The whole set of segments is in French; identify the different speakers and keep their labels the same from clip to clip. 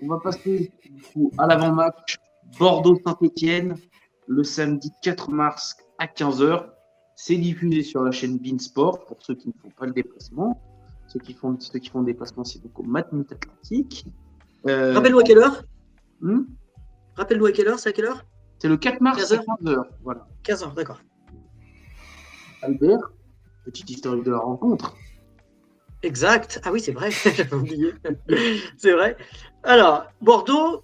Speaker 1: On va passer du coup à l'avant-match Bordeaux-Saint-Étienne le samedi 4 mars à 15h. C'est diffusé sur la chaîne Beansport pour ceux qui ne font pas le déplacement. Ceux qui font le déplacement, c'est donc au Matmut Atlantique.
Speaker 2: Rappelle-nous à quelle heure
Speaker 1: hmm
Speaker 2: Rappelle-nous à quelle heure, c'est à quelle heure
Speaker 1: C'est le 4 mars
Speaker 2: 15
Speaker 1: à
Speaker 2: heures
Speaker 1: 15h. Voilà.
Speaker 2: 15 heures, d'accord.
Speaker 1: Albert, petite historique de la rencontre.
Speaker 2: Exact. Ah oui, c'est vrai, j'avais oublié. C'est vrai. Alors, Bordeaux,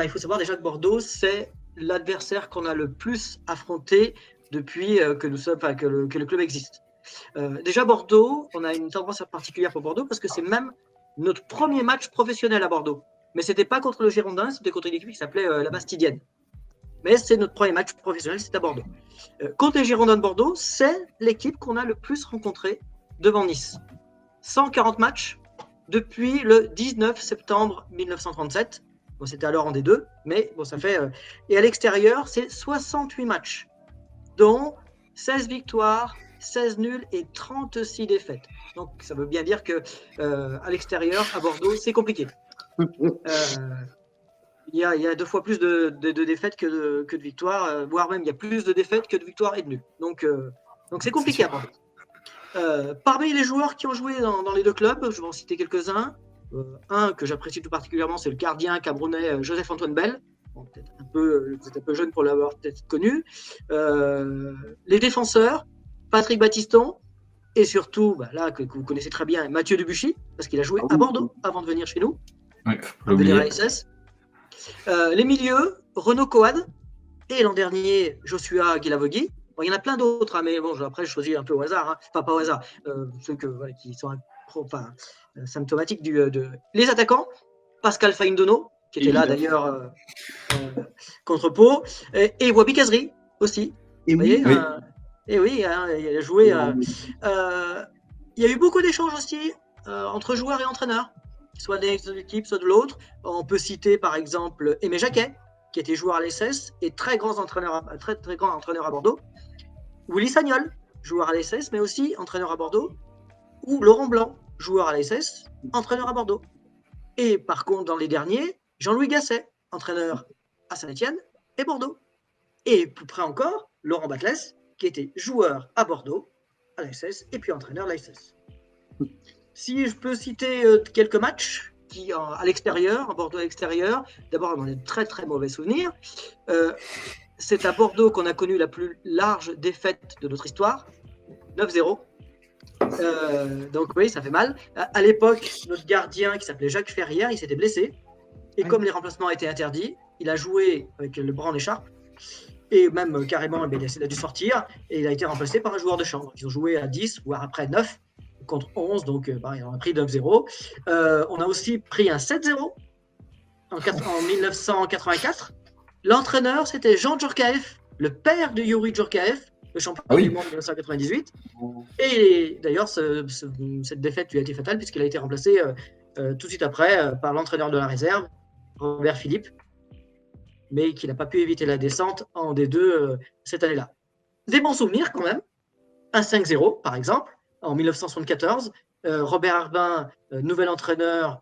Speaker 2: il faut savoir déjà que Bordeaux, c'est l'adversaire qu'on a le plus affronté depuis que le club existe. Déjà, Bordeaux, on a une tendance particulière pour Bordeaux parce que c'est même notre premier match professionnel à Bordeaux. Mais ce n'était pas contre le Girondin, c'était contre une équipe qui s'appelait la Bastidienne. Mais c'est notre premier match professionnel, c'est à Bordeaux. Contre les Girondins de Bordeaux, c'est l'équipe qu'on a le plus rencontrée devant Nice. 140 matchs depuis le 19 septembre 1937. Bon, c'était alors en D2, mais bon, ça fait. Et à l'extérieur, c'est 68 matchs, dont 16 victoires, 16 nuls et 36 défaites. Donc, ça veut bien dire que à l'extérieur, à Bordeaux, c'est compliqué. Il y a 2 fois plus de défaites que de victoires, voire même il y a plus de défaites que de victoires et de nuls. Donc c'est compliqué à Bordeaux. Parmi les joueurs qui ont joué dans les deux clubs, je vais en citer quelques-uns. Un que j'apprécie tout particulièrement, c'est le gardien camerounais Joseph-Antoine Bell. Bon, peut-être un peu jeune pour l'avoir peut-être connu. Les défenseurs, Patrick Battiston, et surtout, là, que vous connaissez très bien, Mathieu Debuchy, parce qu'il a joué à Bordeaux avant de venir chez nous.
Speaker 3: Ouais, faut l'oublier.
Speaker 2: Venir à l'ASS. Les milieux, Renaud Coad, et l'an dernier, Joshua Guilavogui. Bon, il y en a plein d'autres, mais bon, après, je choisis un peu au hasard. Enfin, pas au hasard. Ceux qui sont symptomatiques Les attaquants, Pascal Faindono, qui était là d'ailleurs contre Pau, et Wabi Kazri aussi.
Speaker 1: Et
Speaker 2: vous voyez,
Speaker 1: oui.
Speaker 2: Et oui, il a joué. Il y a eu beaucoup d'échanges aussi entre joueurs et entraîneurs, soit des équipes, soit de l'autre. On peut citer par exemple Aimé Jacquet, qui était joueur à l'ESS et très grand entraîneur à Bordeaux. Willy Sagnol, joueur à l'ESS, mais aussi entraîneur à Bordeaux. Ou Laurent Blanc, joueur à l'ESS, entraîneur à Bordeaux. Et par contre, dans les derniers, Jean-Louis Gasset, entraîneur à Saint-Étienne et Bordeaux. Et plus près encore, Laurent Batles, qui était joueur à Bordeaux, à l'ASS, et puis entraîneur à l'ASS. Si je peux citer quelques matchs à l'extérieur, à Bordeaux à l'extérieur, d'abord, on a de très très mauvais souvenirs. C'est à Bordeaux qu'on a connu la plus large défaite de notre histoire, 9-0. Donc oui, ça fait mal. À l'époque, notre gardien qui s'appelait Jacques Ferrière, il s'était blessé. Et comme les remplacements étaient interdits, il a joué avec le bras en écharpe. Et même carrément, il a dû sortir. Et il a été remplacé par un joueur de chambre. Ils ont joué à 10, voire après 9 contre 11. Donc on a pris 9-0. On a aussi pris un 7-0 en 1984. L'entraîneur, c'était Jean Djorkaeff, le père de Youri Djorkaeff, le champion du monde de 1998. Et d'ailleurs, cette défaite lui a été fatale puisqu'il a été remplacé tout de suite après par l'entraîneur de la réserve, Robert Philippe, mais qui n'a pas pu éviter la descente en D2 cette année-là. Des bons souvenirs quand même. Un 5-0, par exemple, en 1974. Robert Arbin, nouvel entraîneur,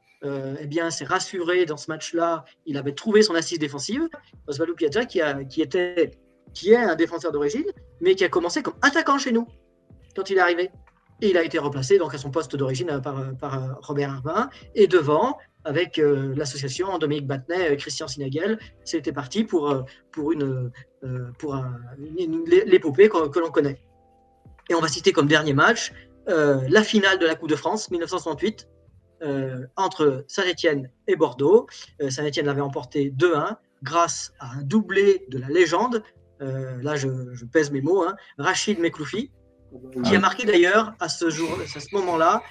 Speaker 2: s'est rassuré dans ce match-là. Il avait trouvé son assise défensive. Osvaldo Piazza, qui est un défenseur d'origine, mais qui a commencé comme attaquant chez nous quand il est arrivé. Et il a été remplacé donc, à son poste d'origine par Robert Arbin. Et devant, avec l'association Dominique Battenet, Christian Sinagel, c'était parti pour l'épopée que l'on connaît. Et on va citer comme dernier match la finale de la Coupe de France 1968 entre Saint-Étienne et Bordeaux. Saint-Étienne l'avait emporté 2-1 grâce à un doublé de la légende. Là, je pèse mes mots. Rachid Mekloufi, qui a marqué d'ailleurs à ce moment-là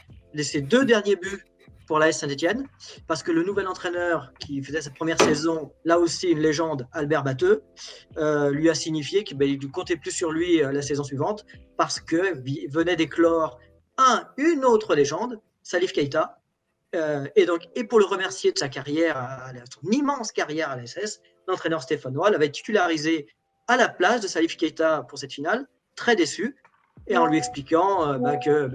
Speaker 2: ses 2 derniers buts pour l'AS Saint-Étienne, parce que le nouvel entraîneur qui faisait sa première saison, là aussi une légende, Albert Batteux, lui a signifié qu'il ne comptait plus sur lui la saison suivante, parce que venait d'éclore une autre légende, Salif Keita, et pour le remercier de sa carrière, son immense carrière à l'ASS, l'entraîneur stéphanois l'avait titularisé à la place de Salif Keita pour cette finale, très déçu. et en lui expliquant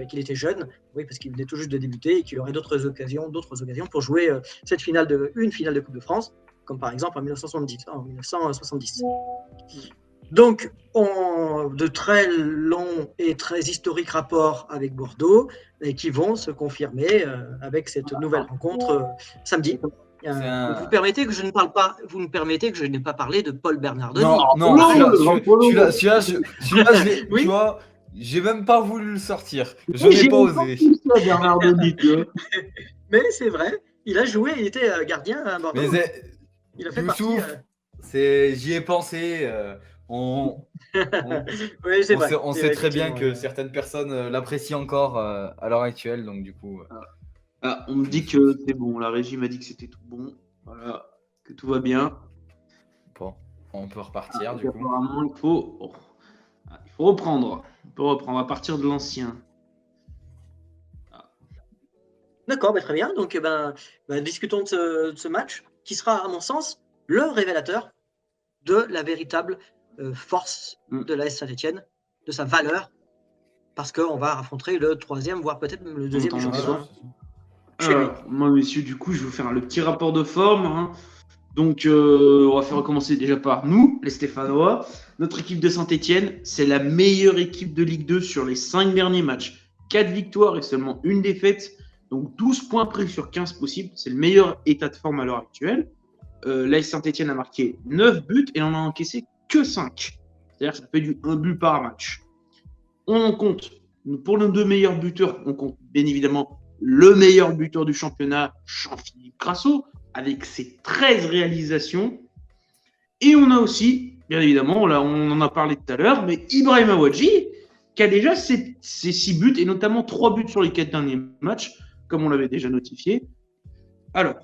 Speaker 2: qu'il était jeune, oui, parce qu'il venait tout juste de débuter et qu'il aurait d'autres occasions pour jouer une finale de Coupe de France, comme par exemple en 1970. Donc, de très longs et très historiques rapports avec Bordeaux et qui vont se confirmer avec cette nouvelle rencontre samedi. Vous me permettez que je ne parle pas, vous me permettez que je n'ai pas parlé de Paul Bernardoni.
Speaker 3: Non, celui-là, tu vois, j'ai même pas voulu le sortir. Je n'ai pas osé.
Speaker 1: Bernardoni,
Speaker 2: mais c'est vrai, il a joué, il était gardien à Bordeaux.
Speaker 3: Il a fait partie. J'y ai pensé. On sait très bien que certaines personnes l'apprécient encore à l'heure actuelle, donc du coup.
Speaker 1: On me dit que c'est bon, la régie m'a dit que c'était tout bon, voilà, que tout va bien.
Speaker 3: Bon, on peut repartir du coup.
Speaker 1: Apparemment, il faut reprendre. On peut reprendre à partir de l'ancien.
Speaker 2: D'accord, très bien. Donc, discutons de ce match qui sera, à mon sens, le révélateur de la véritable force de l'AS Saint-Etienne, de sa valeur, parce qu'on va affronter le troisième, voire peut-être même le deuxième du championnat.
Speaker 1: Alors, moi, messieurs, du coup, je vais vous faire le petit rapport de forme. Donc, on va faire recommencer déjà par nous, les Stéphanois. Notre équipe de Saint-Etienne, c'est la meilleure équipe de Ligue 2 sur les 5 derniers matchs. 4 victoires et seulement une défaite. Donc, 12 points pris sur 15 possibles. C'est le meilleur état de forme à l'heure actuelle. L'AS Saint-Etienne a marqué 9 buts et on a encaissé que 5. C'est-à-dire que ça fait du 1 but par match. On compte, pour nos 2 meilleurs buteurs, on compte bien évidemment le meilleur buteur du championnat, Jean-Philippe Crasso, avec ses 13 réalisations. Et on a aussi, bien évidemment, là, on en a parlé tout à l'heure, mais Ibrahima Ouadji, qui a déjà ses 6 buts, et notamment 3 buts sur les 4 derniers matchs, comme on l'avait déjà notifié. Alors,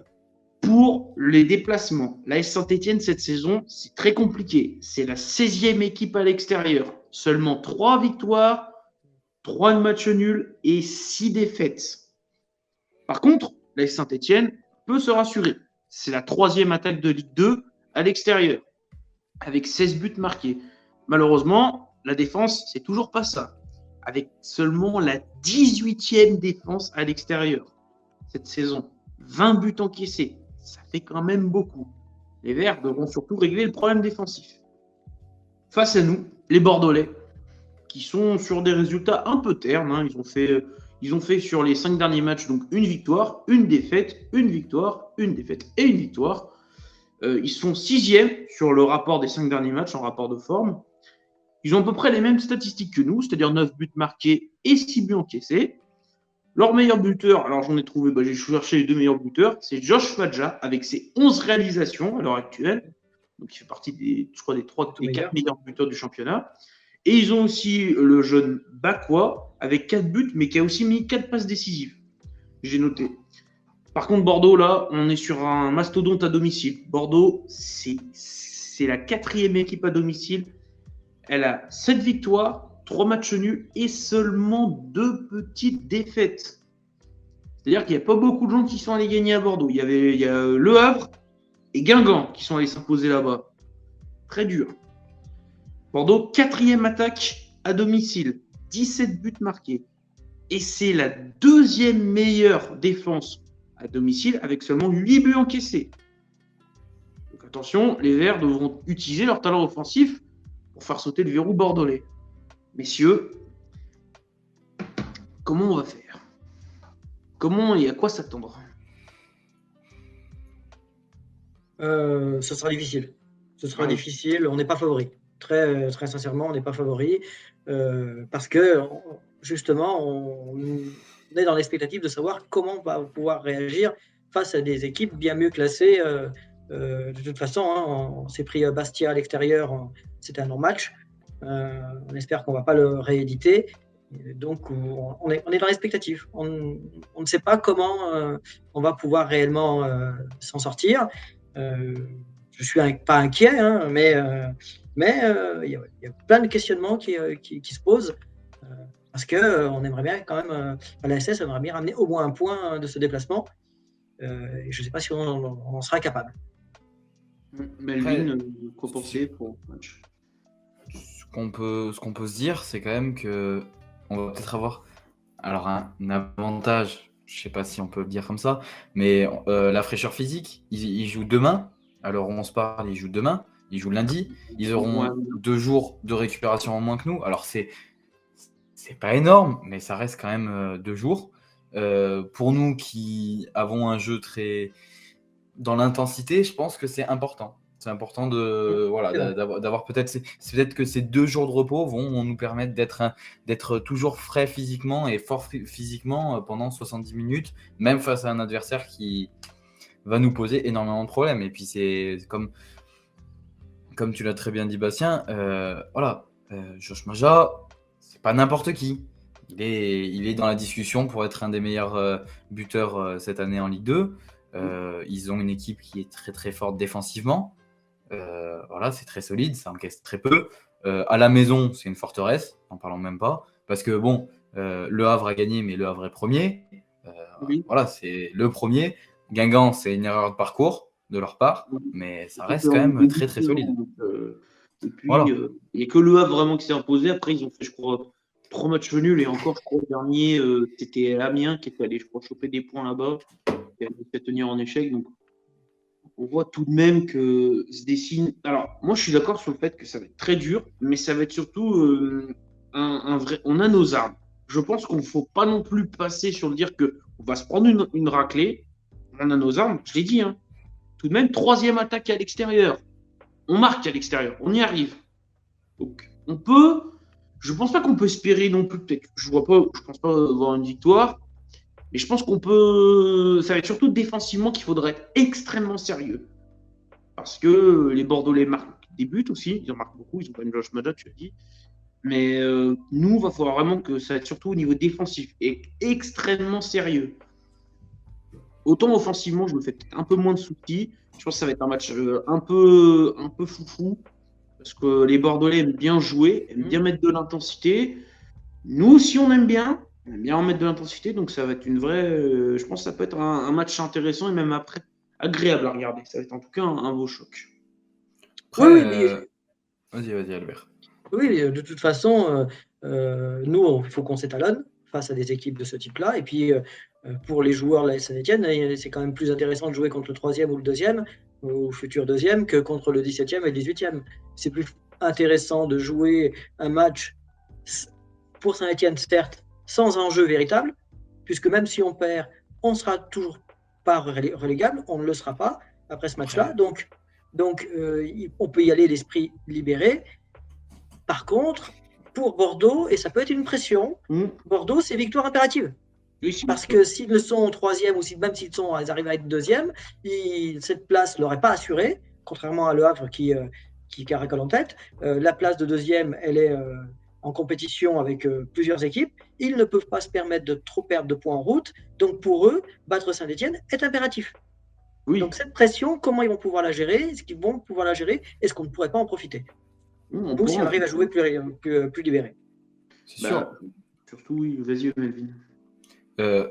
Speaker 1: pour les déplacements, l'AS Saint-Etienne, cette saison, c'est très compliqué. C'est la 16e équipe à l'extérieur. Seulement 3 victoires, 3 matchs nuls et 6 défaites. Par contre, l'AS Saint-Etienne peut se rassurer. C'est la 3e attaque de Ligue 2 à l'extérieur, avec 16 buts marqués. Malheureusement, la défense, c'est toujours pas ça. Avec seulement la 18e défense à l'extérieur cette saison. 20 buts encaissés. Ça fait quand même beaucoup. Les Verts devront surtout régler le problème défensif. Face à nous, les Bordelais, qui sont sur des résultats un peu ternes. Ils ont fait sur les 5 derniers matchs donc une victoire, une défaite, une victoire, une défaite et une victoire. Ils sont 6e sur le rapport des 5 derniers matchs en rapport de forme. Ils ont à peu près les mêmes statistiques que nous, c'est-à-dire 9 buts marqués et 6 buts encaissés. Leur meilleur buteur, alors j'en ai trouvé, j'ai cherché les 2 meilleurs buteurs, c'est Josh Fadja avec ses 11 réalisations à l'heure actuelle. Donc il fait partie des 4 meilleurs buteurs du championnat. Et ils ont aussi le jeune Bakwa avec 4 buts, mais qui a aussi mis 4 passes décisives. J'ai noté. Par contre, Bordeaux, là, on est sur un mastodonte à domicile. Bordeaux, c'est la 4e équipe à domicile. Elle a 7 victoires, 3 matchs nuls et seulement 2 petites défaites. C'est-à-dire qu'il n'y a pas beaucoup de gens qui sont allés gagner à Bordeaux. Il y a Le Havre et Guingamp qui sont allés s'imposer là-bas. Très dur. Bordeaux, 4e attaque à domicile, 17 buts marqués. Et c'est la 2e meilleure défense à domicile avec seulement 8 buts encaissés. Donc attention, les Verts devront utiliser leur talent offensif pour faire sauter le verrou bordelais. Messieurs, comment on va faire? Comment et à quoi s'attendre?
Speaker 2: Ce sera difficile. Difficile. On n'est pas favori. Très, très sincèrement, on n'est pas favori parce que justement, on est dans l'expectative de savoir comment on va pouvoir réagir face à des équipes bien mieux classées. De toute façon, on s'est pris Bastia à l'extérieur, c'était un non-match. On espère qu'on ne va pas le rééditer. Donc, on est dans l'expectative. On ne sait pas comment on va pouvoir réellement s'en sortir. Je ne suis pas inquiet, mais il y a plein de questionnements qui se posent parce qu'on aimerait bien quand même, la SS aimerait bien ramener au moins un point de ce déplacement. Et je ne sais pas si on en sera capable.
Speaker 1: Melvin, quoi penser pour le match?
Speaker 3: qu'on peut se dire, c'est quand même que on va peut-être avoir alors un avantage, je sais pas si on peut le dire comme ça, mais la fraîcheur physique, ils jouent demain. Alors on se parle, ils jouent demain, ils jouent lundi. Ils
Speaker 1: Ouais.
Speaker 3: auront 2 jours de récupération en moins que nous. Alors c'est pas énorme, mais ça reste quand même 2 jours. Pour nous qui avons un jeu très dans l'intensité, je pense que c'est important. C'est important d'avoir peut-être c'est peut-être que ces 2 jours de repos vont nous permettre d'être toujours frais physiquement et fort physiquement pendant 70 minutes, même face à un adversaire qui va nous poser énormément de problèmes. Et puis c'est comme tu l'as très bien dit, Bastien, Josh Maja, c'est pas n'importe qui. Il est dans la discussion pour être un des meilleurs buteurs cette année en Ligue 2. Ils ont une équipe qui est très très forte défensivement. C'est très solide, ça encaisse très peu. À la maison, c'est une forteresse, n'en parlons même pas. Parce que Le Havre a gagné, mais Le Havre est premier.
Speaker 1: Oui.
Speaker 3: C'est le premier. Guingamp, c'est une erreur de parcours de leur part, mais ça reste quand même très très solide.
Speaker 1: Et puis,
Speaker 3: Voilà.
Speaker 1: il n'y a que Le Havre vraiment qui s'est imposé. Après, ils ont fait, je crois, 3 matchs nuls. Et encore, je crois, le dernier, c'était Amiens qui était allé, je crois, choper des points là-bas. Qui a fait tenir en échec. Donc, on voit tout de même que se dessine. Alors, moi, je suis d'accord sur le fait que ça va être très dur, mais ça va être surtout un vrai. On a nos armes. Je pense qu'on ne faut pas non plus passer sur le dire qu'on va se prendre une raclée. On a nos armes, je l'ai dit. Hein. Tout de même, 3e attaque à l'extérieur. On marque à l'extérieur. On y arrive. Donc, on peut. Je ne pense pas qu'on peut espérer non plus. Peut-être. Je pense pas avoir une victoire. Mais je pense qu'on peut. Ça va être surtout défensivement qu'il faudra être extrêmement sérieux. Parce que les Bordelais marquent des buts aussi. Ils en marquent beaucoup. Ils ont pas une Josh Maja, tu l'as dit. Mais nous, il va falloir vraiment que ça va être surtout au niveau défensif et extrêmement sérieux. Autant offensivement, je me fais peut-être un peu moins de soucis. Je pense que ça va être un match un peu foufou. Parce que les Bordelais aiment bien jouer, aiment bien mettre de l'intensité. Nous aussi, on aime bien en mettre de l'intensité. Donc, ça va être une vraie. Je pense que ça peut être un match intéressant et même après agréable à regarder. Ça va être en tout cas un beau choc.
Speaker 3: Après, vas-y, Albert.
Speaker 2: Oui, de toute façon, nous, il faut qu'on s'étalonne face à des équipes de ce type-là. Et puis, pour les joueurs de la Saint-Etienne, c'est quand même plus intéressant de jouer contre le 3e ou le 2e, ou futur 2e, que contre le 17e et le 18e. C'est plus intéressant de jouer un match pour Saint-Etienne, certes, sans enjeu véritable, puisque même si on perd, on ne sera toujours pas relégable, on ne le sera pas après ce match-là. Donc, on peut y aller l'esprit libéré. Par contre, pour Bordeaux, et ça peut être une pression, Bordeaux, c'est victoire impérative. Parce que s'ils le sont au 3e ou même s'ils arrivent à être 2e, cette place ne l'aurait pas assurée, contrairement à Le Havre qui caracole en tête. La place de 2e, elle est en compétition avec plusieurs équipes. Ils ne peuvent pas se permettre de trop perdre de points en route. Donc pour eux, battre Saint-Etienne est impératif. Oui. Donc cette pression, comment ils vont pouvoir la gérer? Est-ce qu'ils vont pouvoir la gérer? Est-ce qu'on ne pourrait pas en profiter? Ou si on arrive à jouer plus libéré.
Speaker 3: C'est sûr.
Speaker 1: Surtout, oui, vas-y, Melvin.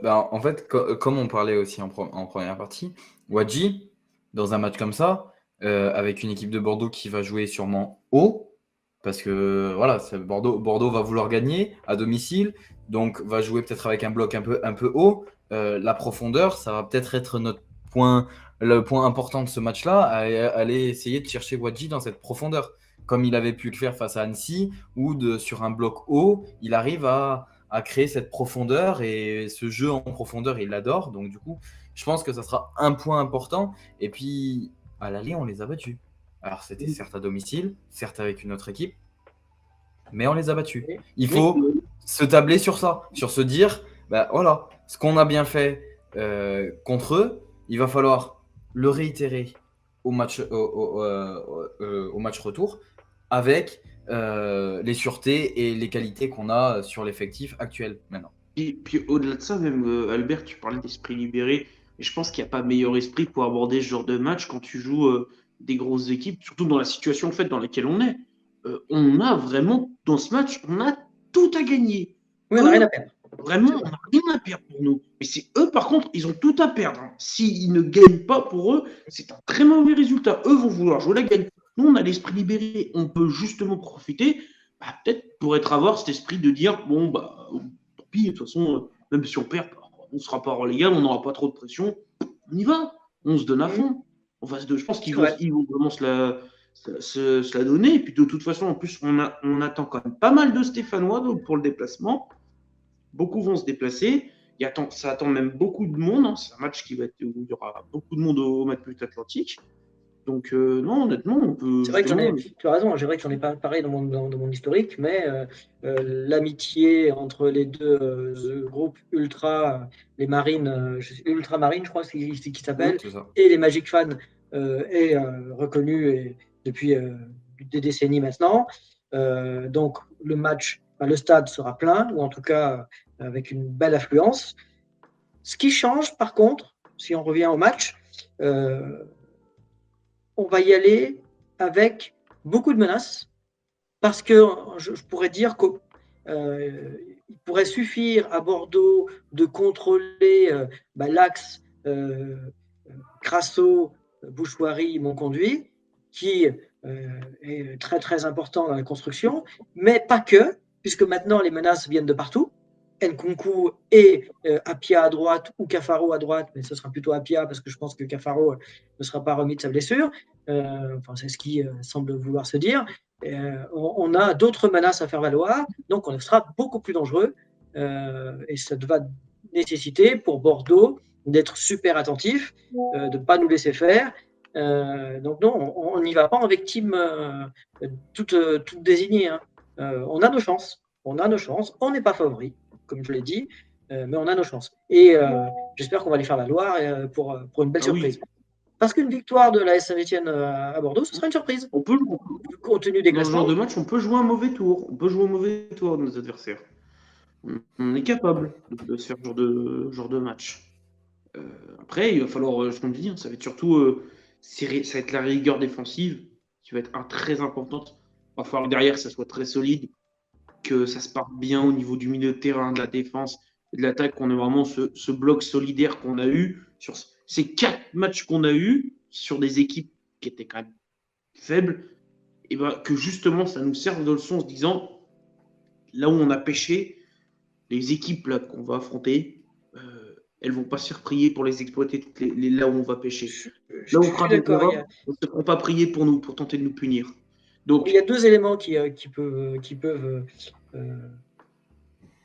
Speaker 3: En fait, comme on parlait aussi en première partie, Wadji, dans un match comme ça, avec une équipe de Bordeaux qui va jouer sûrement haut, parce que voilà, Bordeaux va vouloir gagner à domicile, donc va jouer peut-être avec un bloc un peu haut. La profondeur, ça va peut-être être le point important de ce match-là, aller essayer de chercher Wadji dans cette profondeur, comme il avait pu le faire face à Annecy, où sur un bloc haut, il arrive à créer cette profondeur, et ce jeu en profondeur, il l'adore. Donc du coup, je pense que ça sera un point important. Et puis, à l'aller, on les a battus. Alors, c'était certes à domicile, certes avec une autre équipe, mais on les a battus. Il faut se tabler sur ça, sur se dire, voilà, ce qu'on a bien fait contre eux, il va falloir le réitérer au match retour, avec les sûretés et les qualités qu'on a sur l'effectif actuel maintenant.
Speaker 1: Et puis au-delà de ça, même Albert, tu parlais d'esprit libéré. Et je pense qu'il n'y a pas meilleur esprit pour aborder ce genre de match quand tu joues des grosses équipes, surtout dans la situation en fait, dans laquelle on est. On a vraiment, dans ce match, on a tout à gagner.
Speaker 2: Oui, on n'a rien à perdre.
Speaker 1: Vraiment, on n'a rien à perdre pour nous. Mais c'est eux, par contre, ils ont tout à perdre. Hein. S'ils ne gagnent pas pour eux, c'est un très mauvais résultat. Eux vont vouloir jouer la gagne. Nous, on a l'esprit libéré. On peut justement profiter peut-être pour être avoir cet esprit de dire bon, bah, tant pis, de toute façon, même si on perd, on ne sera pas relégal, on n'aura pas trop de pression. On y va, on se donne à fond. Je pense qu'ils vont vraiment se la donner. Et puis de toute façon, en plus, on attend quand même pas mal de Stéphanois pour le déplacement. Beaucoup vont se déplacer. Ça attend même beaucoup de monde. Hein. C'est un match où il y aura beaucoup de monde au Matmut Atlantique. Donc, non, honnêtement, on peut.
Speaker 2: C'est vrai que tu as raison, c'est vrai que j'en ai pas parlé dans mon historique, mais l'amitié entre les deux groupes ultra, les Marines, Ultramarines, je crois, qui s'appelle, et les Magic Fans est reconnue depuis des décennies maintenant. Donc, le stade sera plein, ou en tout cas avec une belle affluence. Ce qui change, par contre, si on revient au match, on va y aller avec beaucoup de menaces, parce que je pourrais dire qu'il pourrait suffire à Bordeaux de contrôler l'axe Crasso, Bouchoirie, Montconduit, qui est très très important dans la construction, mais pas que, puisque maintenant les menaces viennent de partout. Nkunku et Apia à droite ou Cafaro à droite, mais ce sera plutôt Apia parce que je pense que Cafaro ne sera pas remis de sa blessure. C'est ce qui semble vouloir se dire. On a d'autres menaces à faire valoir, donc on sera beaucoup plus dangereux et ça va nécessiter pour Bordeaux d'être super attentif, de ne pas nous laisser faire. Donc non, on n'y va pas avec team toute désignée. Hein. On a nos chances, on n'est pas favori, comme je l'ai dit, mais on a nos chances. Et j'espère qu'on va les faire valoir pour une belle surprise. Oui. Parce qu'une victoire de la Saint-Étienne à Bordeaux, ce sera une surprise.
Speaker 1: On peut,
Speaker 2: compte tenu des classements.
Speaker 1: Dans ce genre de match, on peut jouer un mauvais tour. On peut jouer un mauvais tour de nos adversaires. On est capable de se faire ce genre de match. Après, il va falloir, je te le dis, ça va être surtout ça va être la rigueur défensive qui va être très importante. Il va falloir que derrière, ça soit très solide, que ça se parte bien au niveau du milieu de terrain, de la défense et de l'attaque, qu'on ait vraiment ce bloc solidaire qu'on a eu sur ces 4 matchs qu'on a eu sur des équipes qui étaient quand même faibles, et ben, que justement ça nous serve de leçon en se disant là où on a pêché, les équipes là qu'on va affronter, elles vont pas se faire prier pour les exploiter là où on va pêcher. Là où on fera des erreurs, on ne se fera pas prier pour tenter de nous punir.
Speaker 2: Donc, il y a 2 éléments qui peuvent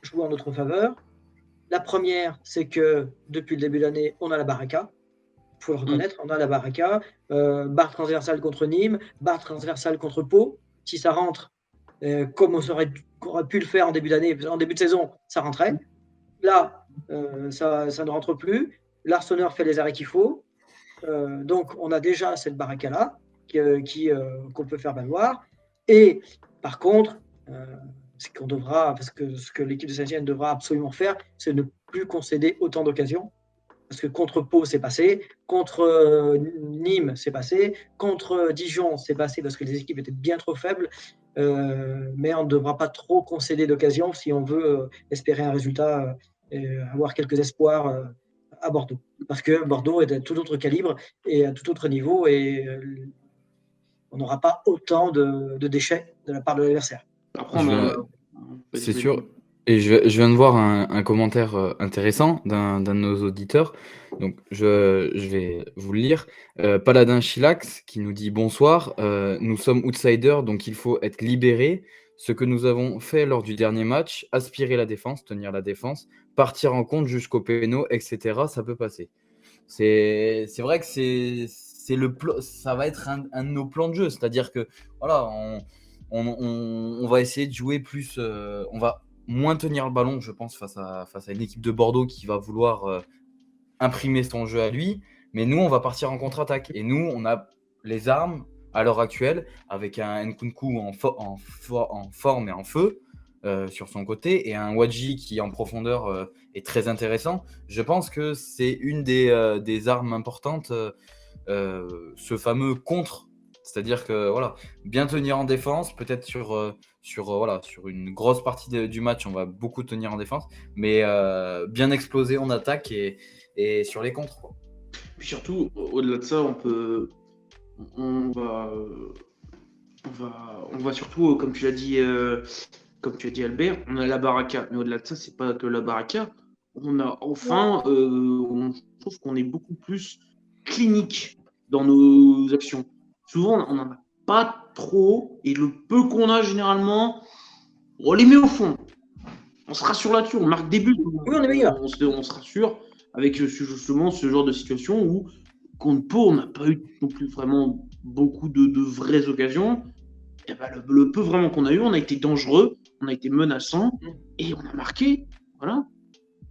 Speaker 2: jouer en notre faveur. La première, c'est que depuis le début de l'année, on a la baraka. Il faut le reconnaître, on a la baraka. Barre transversale contre Nîmes, barre transversale contre Pau. Si ça rentre, comme on aurait pu le faire en début d'année, en début de saison, ça rentrait. Là, ça ne rentre plus. L'Arseneur fait les arrêts qu'il faut. Donc, on a déjà cette baraka-là qu'on peut faire valoir. Et par contre, ce que l'équipe de Saint-Étienne devra absolument faire, c'est ne plus concéder autant d'occasions. Parce que contre Pau, c'est passé. Contre Nîmes, c'est passé. Contre Dijon, c'est passé parce que les équipes étaient bien trop faibles. Mais on ne devra pas trop concéder d'occasions si on veut espérer un résultat et avoir quelques espoirs à Bordeaux. Parce que Bordeaux est à tout autre calibre et à tout autre niveau et on n'aura pas autant de déchets de la part de l'adversaire.
Speaker 3: C'est sûr. Et je viens de voir un commentaire intéressant d'un de nos auditeurs. Donc, je vais vous le lire. Paladin Chilax qui nous dit « Bonsoir, nous sommes outsiders, donc il faut être libérés. Ce que nous avons fait lors du dernier match, aspirer la défense, tenir la défense, partir en compte jusqu'au péno, etc. Ça peut passer. » C'est vrai que ça va être un de nos plans de jeu. C'est-à-dire que voilà, on va essayer de jouer plus. On va moins tenir le ballon, je pense, face à une équipe de Bordeaux qui va vouloir imprimer son jeu à lui. Mais nous, on va partir en contre-attaque. Et nous, on a les armes à l'heure actuelle avec un Nkunku en forme et en feu sur son côté et un Wadji qui en profondeur est très intéressant. Je pense que c'est une des armes importantes, ce fameux contre. C'est-à-dire que voilà, bien tenir en défense, peut-être sur une grosse partie du match, on va beaucoup tenir en défense, mais bien exploser en attaque et sur les contres.
Speaker 1: Puis surtout, au-delà de ça, on va on va surtout, comme tu as dit Albert, on a la baraka. Mais au-delà de ça, c'est pas que la baraka. On a enfin, je trouve qu'on est beaucoup plus clinique dans nos actions. Souvent, on n'en a pas trop, et le peu qu'on a généralement, on les met au fond. On se rassure là-dessus, on marque des buts,
Speaker 2: Oui, on est meilleur.
Speaker 1: on se rassure avec justement ce genre de situation où, contre Pau, on n'a pas eu non plus vraiment beaucoup de vraies occasions. Et ben, le peu vraiment qu'on a eu, on a été dangereux, on a été menaçant et on a marqué. Voilà.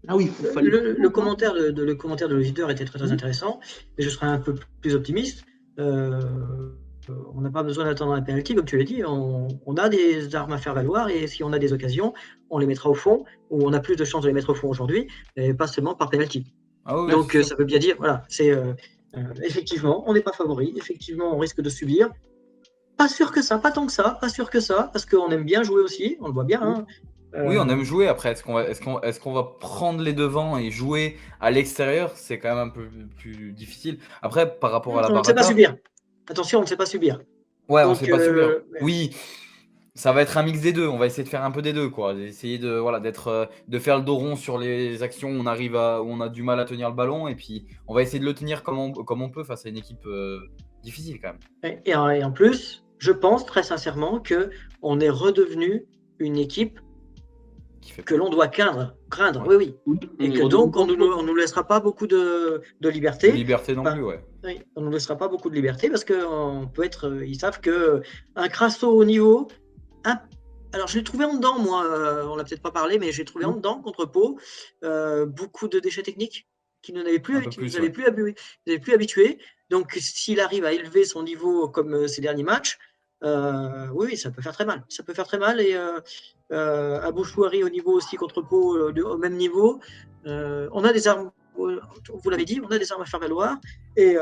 Speaker 1: Là où il fallait.
Speaker 2: Le commentaire de l'auditeur était très intéressant, mais je serais un peu plus optimiste. On n'a pas besoin d'attendre un penalty, comme tu l'as dit. On a des armes à faire valoir et si on a des occasions, on les mettra au fond, ou on a plus de chances de les mettre au fond aujourd'hui, et pas seulement par penalty.
Speaker 3: Ah oui,
Speaker 2: Donc ça veut bien dire, voilà, c'est effectivement, on n'est pas favori, effectivement, on risque de subir. Pas sûr que ça, pas tant que ça, pas sûr que ça, parce qu'on aime bien jouer aussi, on le voit bien. Hein.
Speaker 3: oui, on aime jouer. Après, est-ce qu'on va prendre les devants et jouer à l'extérieur? C'est quand même un peu plus difficile. Après, par rapport à la
Speaker 2: On ne sait pas
Speaker 3: baraka,
Speaker 2: subir. Attention, on ne sait pas subir.
Speaker 3: ouais, on
Speaker 2: Donc,
Speaker 3: sait pas subir. Oui, ça va être un mix des deux. On va essayer de faire un peu des deux, quoi. Essayer de, voilà, de faire le dos rond sur les actions où on où on a du mal à tenir le ballon, et puis on va essayer de le tenir comme on peut face à une équipe difficile quand même.
Speaker 2: et en plus, je pense très sincèrement que on est redevenu une équipe
Speaker 3: Qui fait
Speaker 2: que l'on doit craindre.
Speaker 3: Ouais.
Speaker 2: Oui. Et que donc, on ne nous laissera pas beaucoup de liberté.
Speaker 3: De liberté non plus, ouais.
Speaker 2: Oui, on ne nous laissera pas beaucoup de liberté parce qu'on peut être. Ils savent qu'un Crasso au niveau. Alors, je l'ai trouvé en dedans, moi. On l'a peut-être pas parlé, mais j'ai trouvé en dedans contre Pau beaucoup de déchets techniques qui ne nous avaient plus habitués. Donc, s'il arrive à élever son niveau comme ces derniers matchs, oui, ça peut faire très mal. Ça peut faire très mal. Et Abou Chouari au niveau aussi contre Pau, au même niveau. On a des armes, vous l'avez dit, on a des armes à faire valoir. Et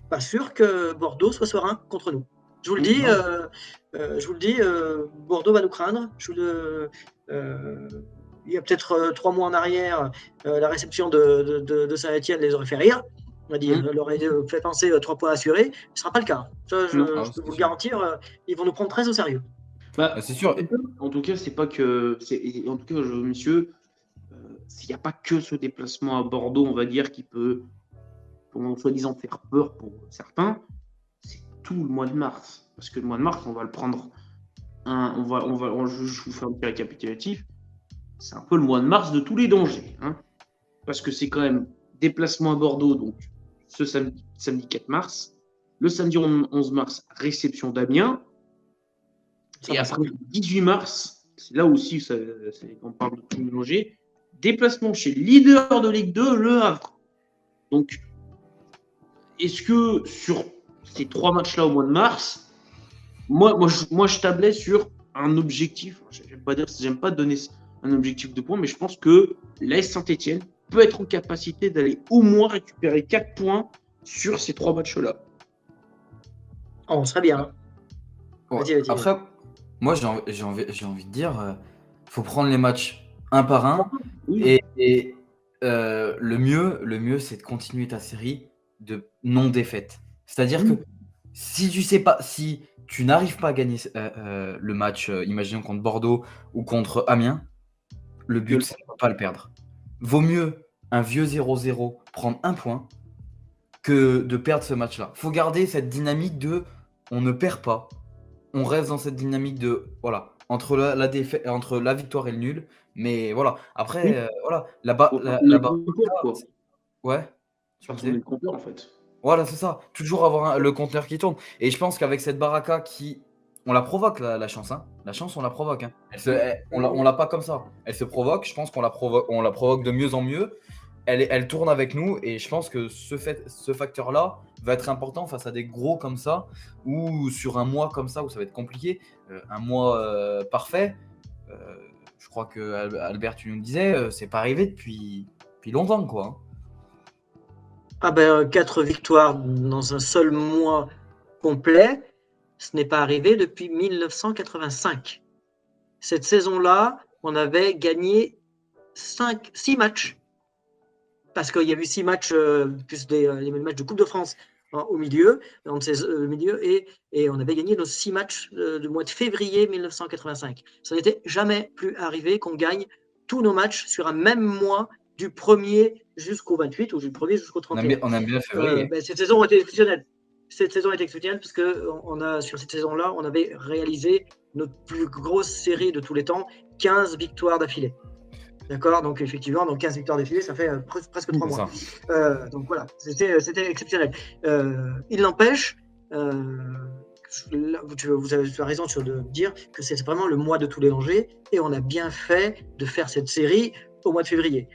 Speaker 2: pas sûr que Bordeaux soit serein contre nous. Je vous le dis, Bordeaux va nous craindre. Il y a peut-être 3 mois en arrière, la réception de Saint-Etienne les aurait fait rire. On a dit, elle aurait fait penser 3 points assurés. Ce ne sera pas le cas. Ça, je peux vous le garantir, ils vont nous prendre très au sérieux.
Speaker 3: C'est sûr.
Speaker 1: En tout cas, c'est pas que. En tout cas, monsieur, s'il n'y a pas que ce déplacement à Bordeaux, on va dire, qui peut, soi-disant, faire peur pour certains, c'est tout le mois de mars. Parce que le mois de mars, on va le prendre. Je vous fais un petit récapitulatif. C'est un peu le mois de mars de tous les dangers. Hein, parce que c'est quand même déplacement à Bordeaux, donc ce samedi 4 mars. Le samedi 11 mars, réception d'Amiens. Et après, le 18 mars, c'est là aussi, on parle de tous les dangers. Déplacement chez le leader de Ligue 2, Le Havre. Donc, est-ce que sur ces 3 matchs-là au mois de mars, moi, je tablais sur un objectif. J'aime pas donner un objectif de points, mais je pense que l'AS Saint-Etienne peut être en capacité d'aller au moins récupérer 4 points sur ces 3 matchs-là.
Speaker 2: On serait bien. Hein.
Speaker 3: Ouais. Vas-y. Après, moi, j'ai envie de dire, faut prendre les matchs un par un. Oui. Et le mieux, c'est de continuer ta série de non-défaite. C'est-à-dire que si tu n'arrives pas à gagner le match, imaginons contre Bordeaux ou contre Amiens, le but, c'est de ne pas le perdre. Vaut mieux un vieux 0-0 prendre un point que de perdre ce match-là. Faut garder cette dynamique de on ne perd pas. On reste dans cette dynamique de voilà, entre la victoire et le nul. Mais voilà, après, voilà, ouais.
Speaker 1: Tu vas le compteur en fait.
Speaker 3: Voilà, c'est ça. Toujours avoir le compteur qui tourne. Et je pense qu'avec cette baraka on la provoque la chance. Hein. La chance, on la provoque. Hein. On l'a pas comme ça. Elle se provoque. Je pense qu'on la provoque de mieux en mieux. Elle tourne avec nous. Et je pense que ce facteur-là va être important face à des gros comme ça. Ou sur un mois comme ça où ça va être compliqué. Un mois parfait. Je crois que Albert, tu nous disais, c'est pas arrivé depuis longtemps, quoi. Hein.
Speaker 2: Ah ben, 4 victoires dans un seul mois complet, ce n'est pas arrivé depuis 1985. Cette saison-là, on avait gagné 6 matchs. Parce qu'il y a eu 6 matchs, plus les matchs de Coupe de France au milieu, et on avait gagné nos 6 matchs du mois de février 1985. Ça n'était jamais plus arrivé qu'on gagne tous nos matchs sur un même mois du 1er jusqu'au 28 ou du 1er jusqu'au 31.
Speaker 3: On aime bien février.
Speaker 2: Cette saison a été exceptionnelle. Cette saison est exceptionnelle parce que sur cette saison-là, on avait réalisé notre plus grosse série de tous les temps, 15 victoires d'affilée. D'accord, donc effectivement, 15 victoires d'affilée, ça fait presque 3 mois. Donc voilà, c'était exceptionnel. Il n'empêche, vous avez raison de dire que c'est vraiment le mois de tous les dangers, et on a bien fait de faire cette série au mois de février.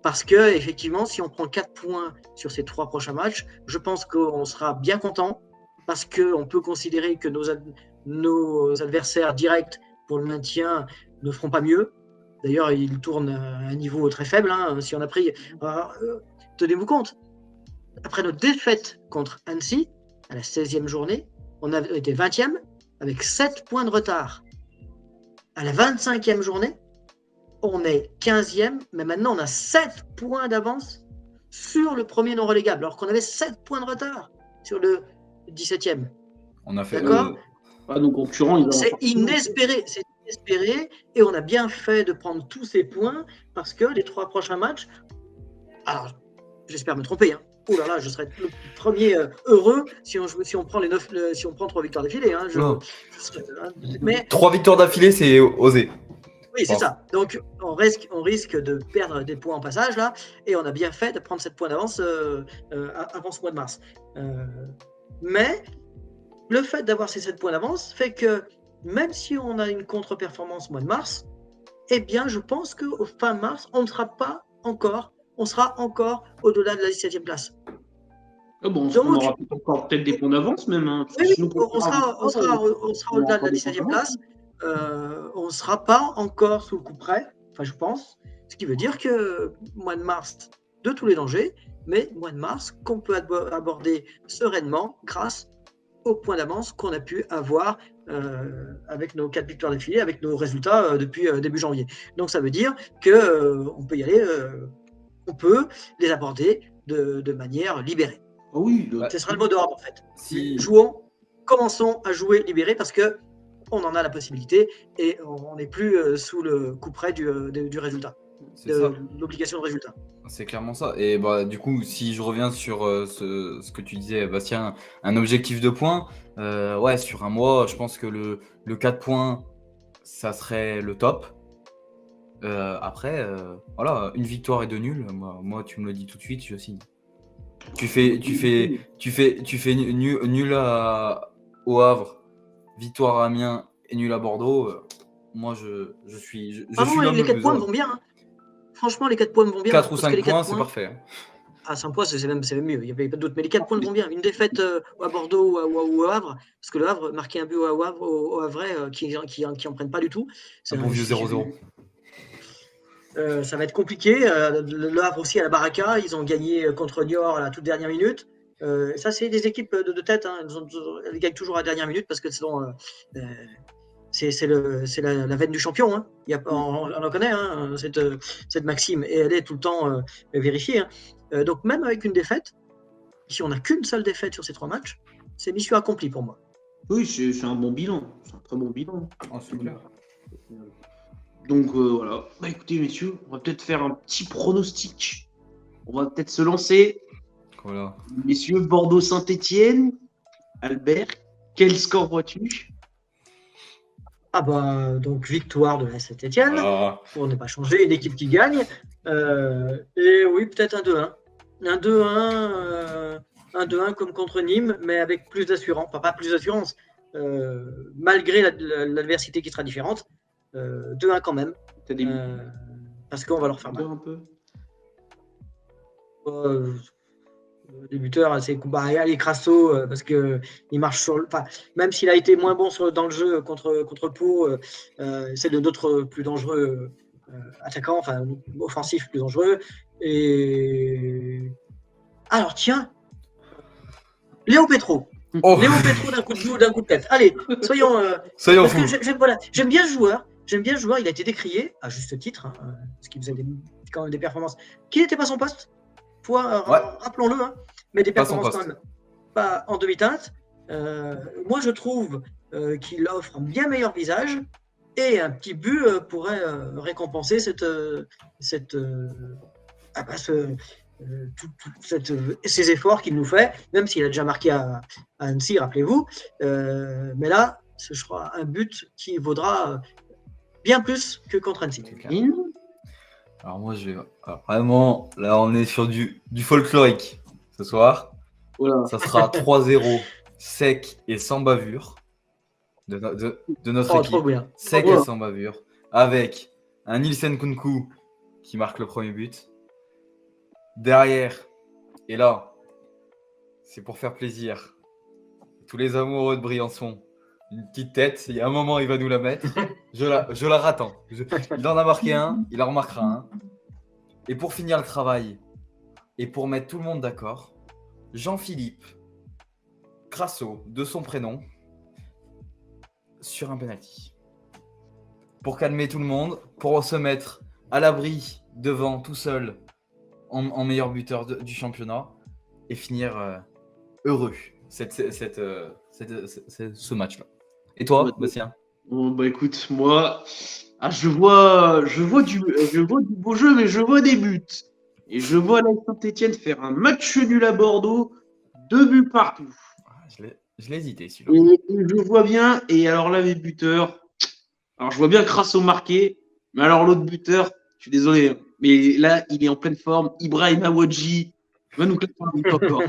Speaker 2: Parce que, effectivement, si on prend 4 points sur ces 3 prochains matchs, je pense qu'on sera bien content, parce qu'on peut considérer que nos adversaires directs pour le maintien ne feront pas mieux. D'ailleurs, ils tournent à un niveau très faible. Si on a pris. Tenez-vous compte, après notre défaite contre Annecy, à la 16e journée, on a été 20e avec 7 points de retard. À la 25e journée, on est 15e, mais maintenant on a 7 points d'avance sur le premier non relégable, alors qu'on avait 7 points de retard sur le 17e.
Speaker 3: On a fait.
Speaker 2: D'accord.
Speaker 1: Nos concurrents,
Speaker 2: c'est inespéré, et on a bien fait de prendre tous ces points parce que les 3 prochains matchs, alors j'espère me tromper, oh là là, je serais le premier heureux si on prend 3 victoires d'affilée. Mais
Speaker 3: 3 victoires d'affilée, c'est osé.
Speaker 2: Oui, c'est ça. Donc, on risque de perdre des points en passage, là, et on a bien fait de prendre 7 points d'avance avant ce mois de mars. Mais le fait d'avoir ces 7 points d'avance fait que, même si on a une contre-performance au mois de mars, eh bien, je pense qu'au fin mars, on sera encore au-delà de la 17e place.
Speaker 1: On aura encore peut-être des points d'avance, même.
Speaker 2: Oui, on sera au-delà de la 17e place. On ne sera pas encore sous le coup près, je pense, ce qui veut dire que mois de mars de tous les dangers, mais mois de mars qu'on peut aborder sereinement grâce aux points d'avance qu'on a pu avoir avec nos 4 victoires d'affilée, avec nos résultats depuis début janvier. Donc ça veut dire qu'on peut y aller, on peut les aborder de manière libérée.
Speaker 1: Oui,
Speaker 2: ce sera le mot d'ordre en fait.
Speaker 3: Si...
Speaker 2: Commençons à jouer libéré parce que on en a la possibilité et on n'est plus sous le coup près du résultat, de l'obligation de résultat.
Speaker 3: C'est clairement ça. Et du coup, si je reviens sur ce que tu disais, Bastien, un objectif de points, sur un mois, je pense que le 4 points, ça serait le top. Après, une victoire et 2 nuls. Moi, tu me le dis tout de suite, je signe. Tu fais nul au Havre, victoire à Amiens et nul à Bordeaux. Moi, je suis
Speaker 2: les 4 points me vont bien. Franchement, les 4 points me vont bien.
Speaker 3: 4 ou 5 points, c'est parfait.
Speaker 2: 5 points, c'est même mieux. Il n'y avait pas de doute. Mais les 4 points me vont bien. Une défaite à Bordeaux ou au Havre, parce que le Havre marquait un but au Havre qui en prennent pas du tout.
Speaker 3: C'est un bon vieux 0-0.
Speaker 2: Ça va être compliqué. Le Havre aussi à la Baraka, ils ont gagné contre Niort à la toute dernière minute. Ça, c'est des équipes de tête. Elles gagnent toujours à la dernière minute parce que c'est la veine du champion. On en connaît cette maxime et elle est tout le temps vérifiée. Donc même avec une défaite, si on n'a qu'une seule défaite sur ces 3 matchs, c'est mission accomplie pour moi.
Speaker 1: Oui, c'est un bon bilan. C'est un très bon bilan.
Speaker 3: C'est clair.
Speaker 1: Donc voilà. Écoutez, messieurs, on va peut-être faire un petit pronostic. On va peut-être se lancer.
Speaker 3: Voilà.
Speaker 1: Messieurs, Bordeaux-Saint-Étienne. Albert, quel score vois-tu ?
Speaker 2: Donc victoire de la Saint-Étienne, pour ne pas changer, une équipe qui gagne. Et oui, peut-être un 2-1. Un 2-1 comme contre Nîmes, mais avec plus d'assurance. Pas plus d'assurance, malgré l'adversité qui sera différente. 2-1 quand même. Parce qu'on va leur faire mal.
Speaker 1: Un peu.
Speaker 2: Débuteur, c'est Ali Crasso parce que il marche sur même s'il a été moins bon dans le jeu contre Pau, c'est de notre plus dangereux attaquant, offensif plus dangereux. Et alors tiens, Léo Petro. Léo Petro d'un coup de tête. Allez, soyons fous. J'aime bien le joueur. Il a été décrié à juste titre parce qu'il faisait quand même des performances qui n'étaient pas son poste. Rappelons-le, mais des performances quand même pas en demi-teinte. Moi, je trouve qu'il offre un bien meilleur visage et un petit but pourrait récompenser ces efforts qu'il nous fait, même s'il a déjà marqué à Annecy, rappelez-vous. Mais là, ce sera un but qui vaudra bien plus que contre Annecy.
Speaker 3: Alors moi, vraiment, là, on est sur du folklorique ce soir.
Speaker 1: Voilà.
Speaker 3: Ça sera 3-0 sec et sans bavure de notre équipe.
Speaker 2: Trop bien.
Speaker 3: Sec
Speaker 1: Trop
Speaker 3: et
Speaker 1: bien.
Speaker 3: sans bavure. Avec un Nielsen Kunku qui marque le premier but. Derrière, et là, c'est pour faire plaisir. Tous les amoureux de Briançon, une petite tête. Il y a un moment, il va nous la mettre. Je la rattends. Il en a marqué un, il en remarquera un. Et pour finir le travail, et pour mettre tout le monde d'accord, Jean-Philippe Crasso, de son prénom, sur un penalty. Pour calmer tout le monde, pour se mettre à l'abri devant tout seul en meilleur buteur du championnat et finir heureux ce match-là. Et toi, Bastien?
Speaker 1: Bon, bah écoute, moi, je vois du beau jeu, mais je vois des buts. Et je vois la Saint-Etienne faire un match nul à Bordeaux, 2 buts partout.
Speaker 3: Je l'ai hésité, celui-là.
Speaker 1: Et je vois bien, et alors là, les buteurs, alors je vois bien Crasso marquer, mais alors l'autre buteur, je suis désolé, mais là, il est en pleine forme. Ibrahim Awadji va nous claquer un but encore.